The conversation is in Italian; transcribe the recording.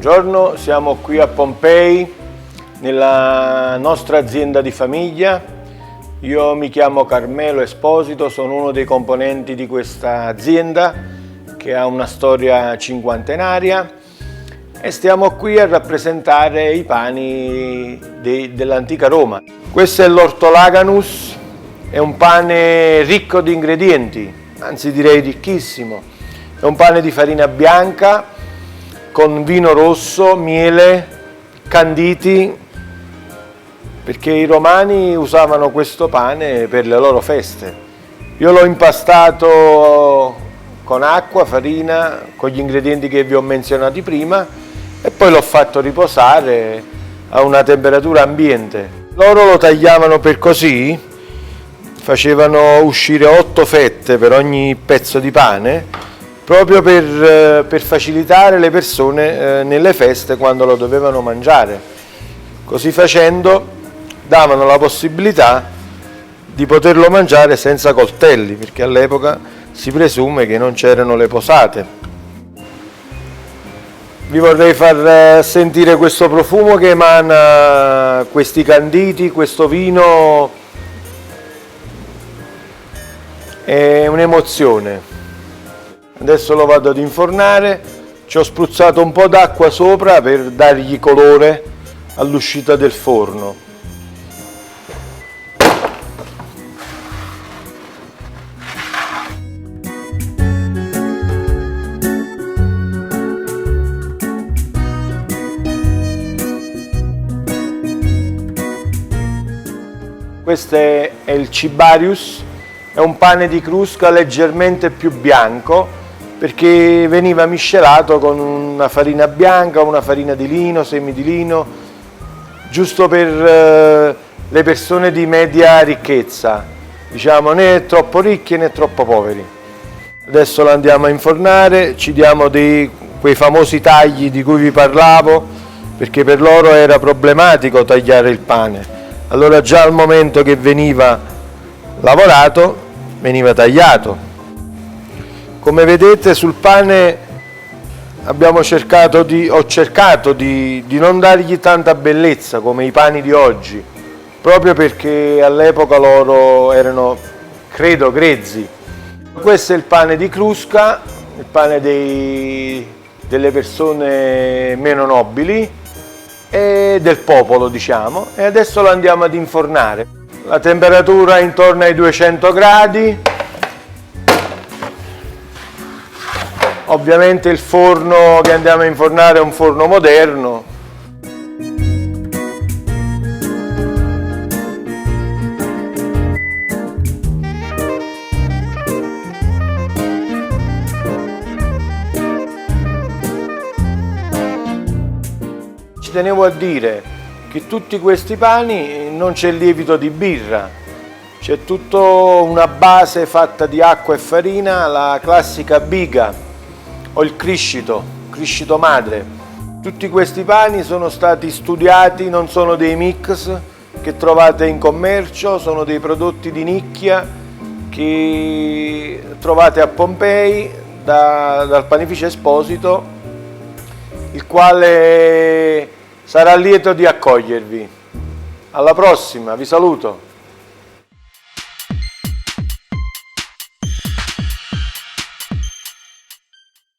Buongiorno, siamo qui a Pompei nella nostra azienda di famiglia. Io mi chiamo Carmelo Esposito, sono uno dei componenti di questa azienda che ha una storia cinquantenaria e stiamo qui a rappresentare i pani dell'antica Roma. Questo è l'ortolaganus, è un pane ricco di ingredienti, anzi direi ricchissimo. È un pane di farina bianca con vino rosso, miele, canditi, perché i romani usavano questo pane per le loro feste. Io l'ho impastato con acqua, farina, con gli ingredienti che vi ho menzionati prima e poi l'ho fatto riposare a una temperatura ambiente. Loro lo tagliavano per così, facevano uscire 8 fette per ogni pezzo di pane, proprio per facilitare le persone nelle feste quando lo dovevano mangiare. Così facendo davano la possibilità di poterlo mangiare senza coltelli, perché all'epoca si presume che non c'erano le posate. Vi vorrei far sentire questo profumo che emana questi canditi, questo vino, è un'emozione. Adesso lo vado ad infornare, ci ho spruzzato un po' d'acqua sopra per dargli colore all'uscita del forno. Questo è il cibarius, è un pane di crusca leggermente più bianco perché veniva miscelato con una farina bianca, una farina di lino, semi di lino, giusto per le persone di media ricchezza, diciamo né troppo ricchi né troppo poveri. Adesso lo andiamo a infornare, ci diamo quei famosi tagli di cui vi parlavo, perché per loro era problematico tagliare il pane. Allora già al momento che veniva lavorato, veniva tagliato. Come vedete sul pane ho cercato di non dargli tanta bellezza come i pani di oggi, proprio perché all'epoca loro erano, credo, grezzi. Questo è il pane di crusca, il pane delle persone meno nobili e del popolo, diciamo, e adesso lo andiamo ad infornare. La temperatura è intorno ai 200 gradi. Ovviamente il forno che andiamo a infornare è un forno moderno. Ci tenevo a dire che tutti questi pani non c'è lievito di birra, c'è tutta una base fatta di acqua e farina, la classica biga o il criscito madre. Tutti questi pani sono stati studiati, non sono dei mix che trovate in commercio, sono dei prodotti di nicchia che trovate a Pompei dal panificio Esposito, il quale sarà lieto di accogliervi. Alla prossima, vi saluto!